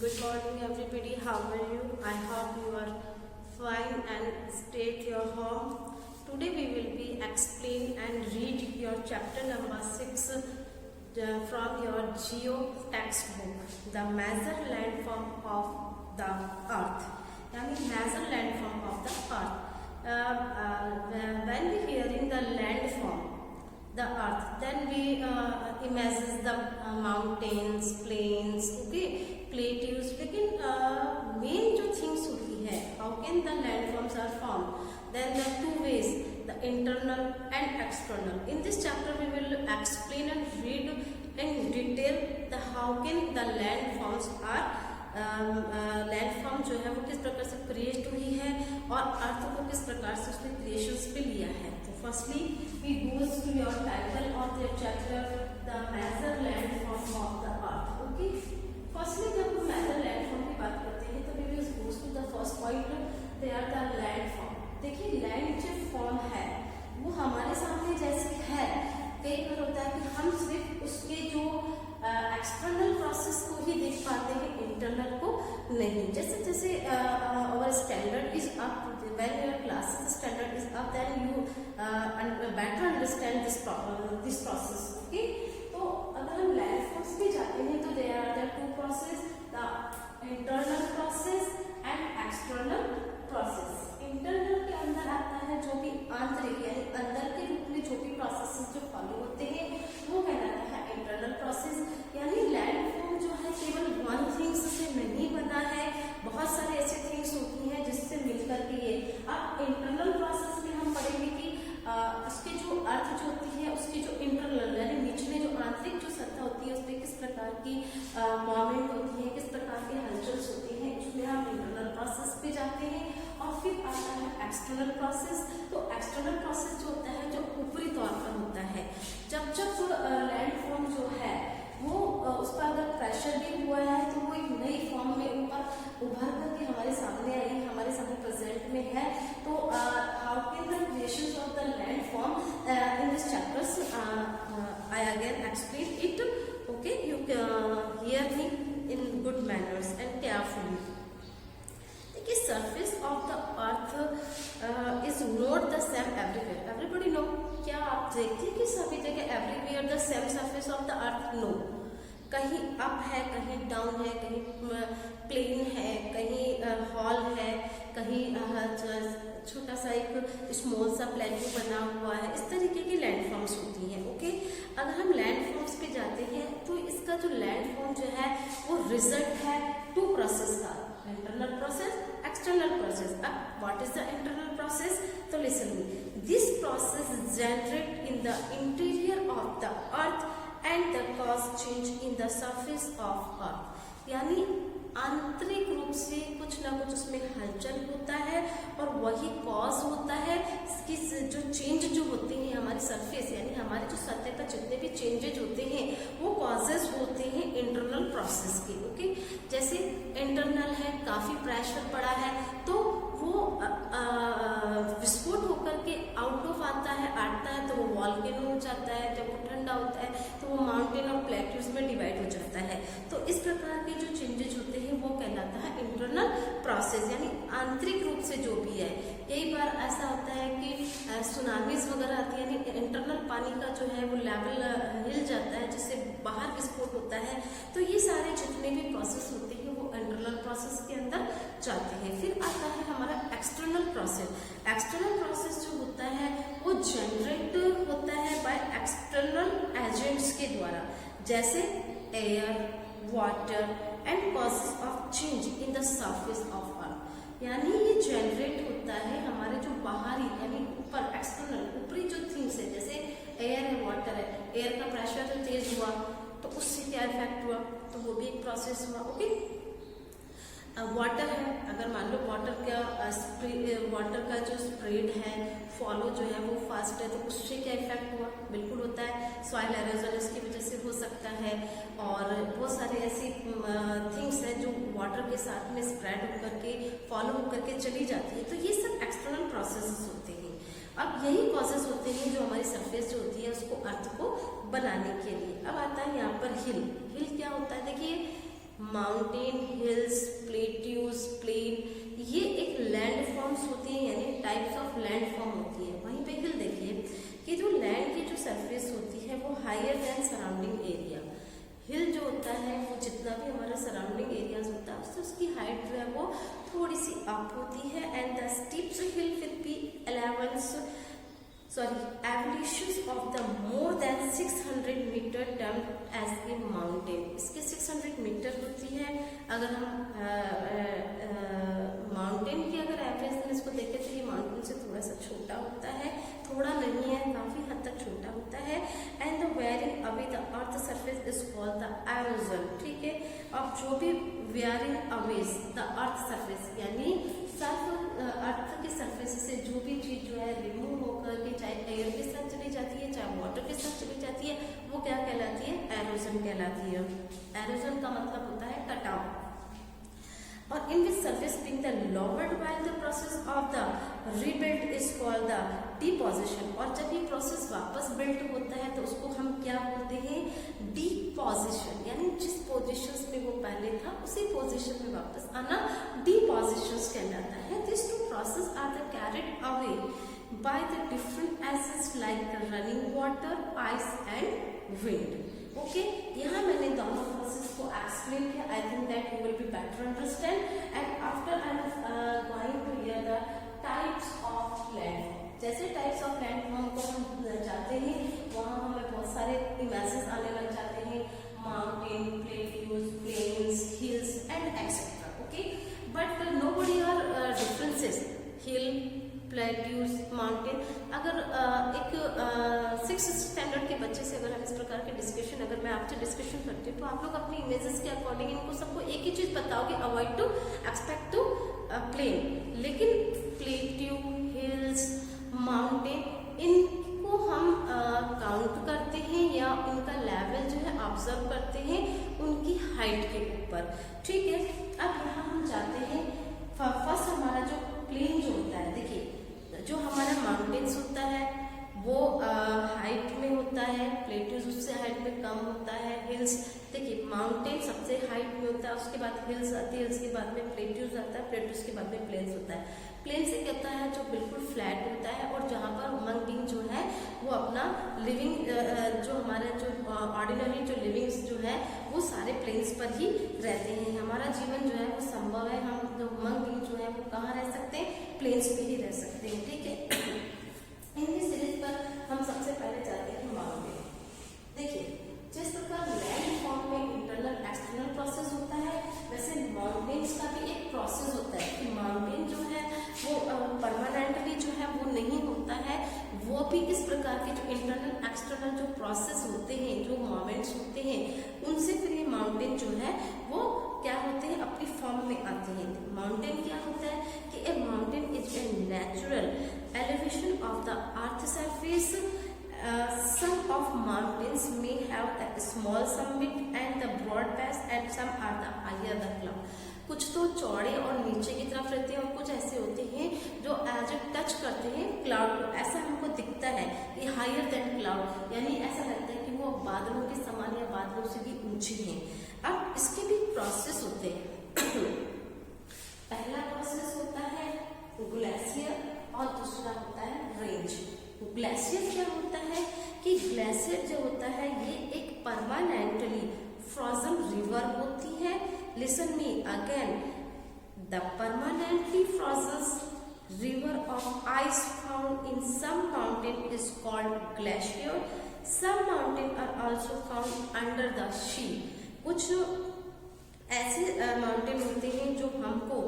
Good morning everybody, how are you? I hope you are fine and stay at your home. Today we will be explain and read your chapter number 6 from your geo textbook, the major landform of the earth. Yani major landform of the earth. When we hearing the landform, the earth, then we imagine the mountains, plains, okay, plateaus. लेकिन main जो things होती है, how can the landforms are formed? Then the two ways, the internal and external. In this chapter we will explain and read in detail the how can the landforms are landform जो है वो किस प्रकार से create हुई है और अर्थ को किस प्रकार से उसने क्रिएशंस पे लिया है. तो firstly we goes to your title of your chapter the major landform of the earth. Okay, firstly जब हम मेजर लैंडफॉर्म की बात करते हैं तो we will goes to the first point, they are the landform. देखिए लैंड जो form है वो हमारे सामने जैसे है, कई बार होता है कि हम सिर्फ उसके जो एक्सटर्नल प्रोसेस को ही देख पाते हैं, इंटरनल को नहीं. जैसे जैसे our standard is up, when your classes standard is up, then you better understand this process. Okay, तो अगर हम लैंडफॉर्म्स पे जाते हैं तो there are the two process, the internal process and external process. Internal के अंदर आता है जो भी आंतरिक यानी अंदर के रूप में जो भी प्रोसेस जो फॉलो होते हैं वो कहलाता है इंटरनल प्रोसेस. यानी लैंडफॉर्म जो है केवल वन थिंग्स से नहीं बना है, बहुत सारे ऐसे थिंग्स होती हैं जिससे मिलकर के ये. अब इंटरनल प्रोसेस में हम पढ़ेंगे कि उसके जो अर्थ जो होती है उसकी जो इंटरनल यानी निचले जो आंतरिक जो सत्ता होती है उसमें किस प्रकार की मूवमेंट होती है, किस प्रकार की हलचल होती है, इसमें हम इंटरनल प्रोसेस पे जाते हैं. और फिर आता है एक्सटर्नल प्रोसेस. तो एक्सटर्नल प्रोसेस जो होता है जो ऊपरी तौर पर होता है, जब लैंडफॉर्म जो है वो उस पर अगर प्रेशर भी हुआ है तो वो एक नई फॉर्म में ऊपर उभर करके हमारे सामने आई, हमारे सामने प्रेजेंट में है. तो how can the creation of the landform in this chapters I again explain it. Okay, you hear me in good manners and carefully. कि surface of the earth is not the same everywhere. Everybody know? क्या आप देखते हैं कि सभी जगह everywhere the same surface of the earth? No. कहीं up है, कहीं डाउन है, कहीं प्लेन है, कहीं हॉल है, कहीं छोटा सा एक स्मॉल सा प्लेटू बना हुआ है. इस तरीके की लैंडफॉर्म्स होती हैं. ओके, अगर हम लैंडफॉर्म्स पे जाते हैं तो इसका जो लैंडफॉर्म जो है वो रिजल्ट है टू प्रोसेस का, internal process, external process. What is the internal process? So listen me. This process generate in the interior of the earth and the cause change in the surface of earth. यानी आंतरिक रूप से कुछ ना कुछ उसमें हलचल होता है और वही कॉज होता है कि जो चेंज जो होते हैं हमारी सरफेस यानी हमारे जो सतह का जितने भी चेंजेज होते हैं वो कॉजेज होते हैं इंटरनल प्रोसेस के. ओके, जैसे इंटरनल है, काफी प्रेशर पड़ा है तो वो विस्फोट होकर के आउट ऑफ आता है तो वो वॉल्केनो हो जाता है. जब वो ठंडा होता है तो वो माउंटेन और प्लेट्यूज में डिवाइड हो जाता है. तो इस प्रकार के जो चेंजेज होते हैं वो कहलाता है इंटरनल प्रोसेस यानी आंतरिक रूप से जो भी है. कई बार ऐसा होता है कि सुनामीज वगैरह आती है यानी इंटरनल पानी का जो है वो लेवल हिल जाता है जिससे बाहर विस्फोट होता है. तो ये सारे जितने भी प्रोसेस होते हैं वो इंटरनल प्रोसेस के अंदर जाते हैं. फिर आता है हमारा एक्सटर्नल प्रोसेस. एक्सटर्नल प्रोसेस जो होता है वो जनरेट होता है बाय एक्सटर्नल एजेंट्स के द्वारा, जैसे air, water and causes of change in the surface of earth. यानी ये जनरेट होता है हमारे जो बाहरी यानी ऊपर एक्सटर्नल ऊपरी जो थिंग्स है, जैसे एयर है, वाटर है. एयर का प्रेशर जो तेज हुआ तो उससे क्या इफेक्ट हुआ, तो वो भी एक प्रोसेस हुआ. ओके, वाटर है, अगर मान लो वाटर का जो स्प्रेड है, फॉलो जो है वो फास्ट है तो उससे क्या इफेक्ट हुआ, बिल्कुल होता है. सॉइल एरोजन इसकी वजह से हो सकता है और बहुत सारे ऐसी थिंग्स हैं जो वाटर के साथ में स्प्रेड होकर के फॉलो होकर के चली जाती है. तो ये सब एक्सटर्नल प्रोसेस होते हैं. अब यही कॉजेज होते हैं जो हमारी सरफेस जो होती है उसको अर्थ को बनाने के लिए. अब आता है यहाँ पर हिल. हिल क्या होता है, देखिए माउंटेन, हिल्स, प्लेट्यूज, प्लेन, ये एक लैंड फॉर्म्स होती हैं, यानी टाइप्स ऑफ लैंड फॉर्म होती है। वहीं पे हिल देखिए कि जो लैंड की जो सरफेस होती है वो हायर देन सराउंडिंग एरिया। हिल जो होता है वो जितना भी हमारा सराउंडिंग एरियाज होता है उससे उसकी हाइट जो है वो थोड़ी सी अप होती है। And the steeps hill will be elevations of the more than 600 meter termed as a mountain. इसके 600 मीटर होती है। अगर हम माउंटेन की अगर एवरेज में इसको देखें तो ये माउंटेन से थोड़ा सा छोटा होता है, थोड़ा नहीं है, काफी हद तक छोटा होता है। And the wearing away the earth surface is called the halogen. ठीक है, अब जो भी wearing Awez the earth surface, यानी अर्थ के सरफेस से जो भी चीज जो है रिमूव होकर के चाहे एयर के साथ चली जाती है चाहे वाटर के साथ चली जाती है वो क्या कहलाती है? एरोजन कहलाती है। एरोजन का मतलब होता है कटाव। और in which surface being the lowered while the process of the rebuild is called the deposition। और जब ये प्रोसेस वापस बिल्ड होता है तो उसको हम क्या बोलते हैं? डिपोजिशन, यानी जिस पोजीशन में वो पहले था उसी पोजीशन में वापस आना डिपोजिशन कहलाता है। This two process are the carried away by the different acids like running water, ice and wind। Okay, यहाँ मैंने दोनों प्रोसेस को एक्सप्लेन किया। I think that you will be better understand. And after I am going to here the types of land. जैसे types of land को हम जाते हैं वहाँ हमें बहुत सारे इमेजेस आने लग जाते हैं, mountain, plateaus, plains, hills and etcetera. Okay, but nobody are differences. Hill, plateaus, mountain, अगर एक 6th स्टैंडर्ड के बच्चे से अगर हम इस प्रकार के डिस्कशन, अगर मैं आपसे डिस्कशन करती हूँ तो आप लोग अपनी इमेजेस के अकॉर्डिंग इनको सबको एक ही चीज बताओगे, avoid to expect to plain. लेकिन प्लेट्यू, हिल्स, माउंटेन, इनको हम काउंट करते हैं या इनका लेवल जो है ऑब्जर्व करते हैं उनकी हाइट के ऊपर। ठीक है, अब यहाँ हम जाते हैं। फर्स्ट हमारा जो प्लेन जो होता है, देखिए जो हमारा माउंटेन्स होता है वो हाइट में होता है, प्लेट्यूज उससे हाइट में कम होता है। हिल्स, देखिए माउंटेन सबसे हाइट में होता है, उसके बाद हिल्स आती है, हिल्स के बाद में प्लेट्यूज आता है, प्लेट्यूज के बाद में प्लेन्स होता है। प्लेन से कहता है जो बिल्कुल फ्लैट होता है और जहाँ पर ह्यूमन बीइंग जो है वो अपना लिविंग जो हमारे जो ऑर्डिनरी जो लिविंग्स जो है वो सारे प्लेन्स पर ही रहते हैं। हमारा जीवन जो है वो संभव है, हम जो ह्यूमन बीइंग जो है वो कहाँ रह सकते हैं? प्लेन्स पे ही रह सकते हैं। ठीक है, इन सीरीज पर हम सबसे पहले जाते हैं माउंटेन। देखिए जिस प्रकार लैंड फॉर्म में इंटरनल एक्सटर्नल प्रोसेस होता है, वैसे माउंटेन्स का भी एक प्रोसेस होता है कि माउंटेन जो है वो परमानेंटली जो है वो नहीं होता है, वो भी इस प्रकार के जो इंटरनल एक्सटर्नल जो प्रोसेस होते हैं, जो मोमेंट्स होते हैं, उनसे फिर ये माउंटेन जो है वो क्या होते हैं? अपनी फॉर्म में आते हैं। माउंटेन क्या होता है कि ए mountain is a natural elevation of the earth surface. Some of mountains may have a small summit and the broad base, and some are the higher the cloud। कुछ तो चौड़े और नीचे की तरफ रहते हैं और कुछ ऐसे होते हैं जो एज ए टच करते हैं क्लाउड को, ऐसा हमको दिखता है कि हायर देन क्लाउड, यानी ऐसा लगता है कि वो बादलों के समान या बादलों से भी ऊंची हैं। अब इसके भी प्रोसेस होते हैं। पहला प्रोसेस होता है ग्लेशियर और दूसरा होता है रेंज। ग्लेशियर क्या होता है कि ग्लेशियर जो होता है ये एक परमानेंटली फ्रोजन रिवर होती है। Listen me again, the permanently frozen river of ice found in some mountain is called glacier. Some mountain are also found under the sea. कुछ ऐसे माउंटेन होते हैं जो हमको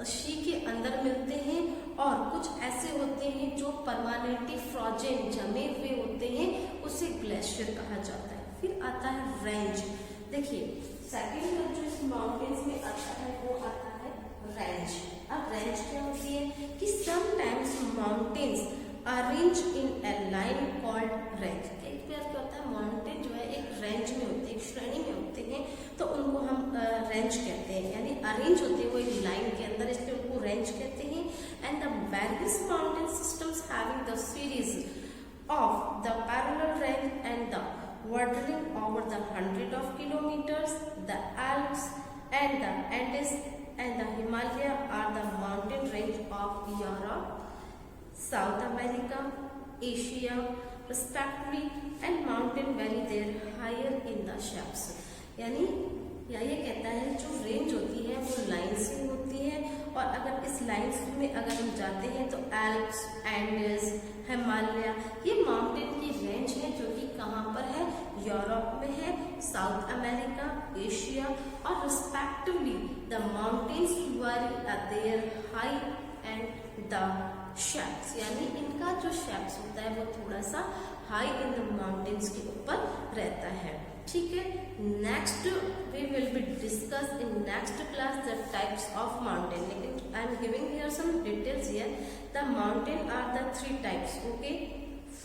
सी के अंदर मिलते हैं और कुछ ऐसे होते हैं जो परमानेंटली फ्रोजन जमे हुए होते हैं, उसे ग्लेशियर कहा जाता है। फिर आता है रेंज। देखिए सेकंड जो इस माउंटेन्स में आता है वो आता है रेंज। अब रेंज क्या होती है कि sometimes mountains arrange in A line called range. एक बार क्या होता है, माउंटेन जो है एक रेंज में होते हैं, एक श्रेणी में होते हैं, तो उनको हम रेंज कहते हैं, यानी अरेंज होते हैं वो एक लाइन के अंदर, इसलिए उनको रेंज कहते हैं। And the various mountain systems having the series of the parallel range and the wandering over the 100 of kilometers, the Alps and the Andes and the Himalaya are the mountain range of Europe, South America, Asia respectively, and mountain valley there higher in the shapes. यानी या ये कहता है जो range होती है वो lines में होती है, और अगर इस लाइन्स में अगर हम जाते हैं तो एल्प्स, एंडेस, हिमालय ये माउंटेन की रेंज है जो कि कहाँ पर है, यूरोप में है, साउथ अमेरिका, एशिया, और respectively the mountains very there high and the shapes, यानी इनका जो शेप्स होता है वो थोड़ा सा हाई इन द माउंटेन्स के ऊपर रहता है। ठीक है, next we will be discuss in next class the types of mountain, लेकिन I am giving here some details here. The mountain are the 3 types, okay,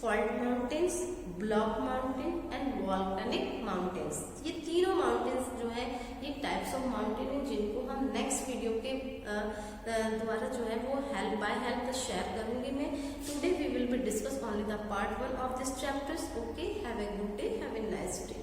fault mountains, block mountain and volcanic mountains. ये तीनों mountains जो है ये types of mountain है जिनको हम next video के द्वारा जो है वो बाय हेल्प शेयर करूंगी मैं। Today we will be discuss only the part 1 of this chapters. Okay, have a good day, have a nice day.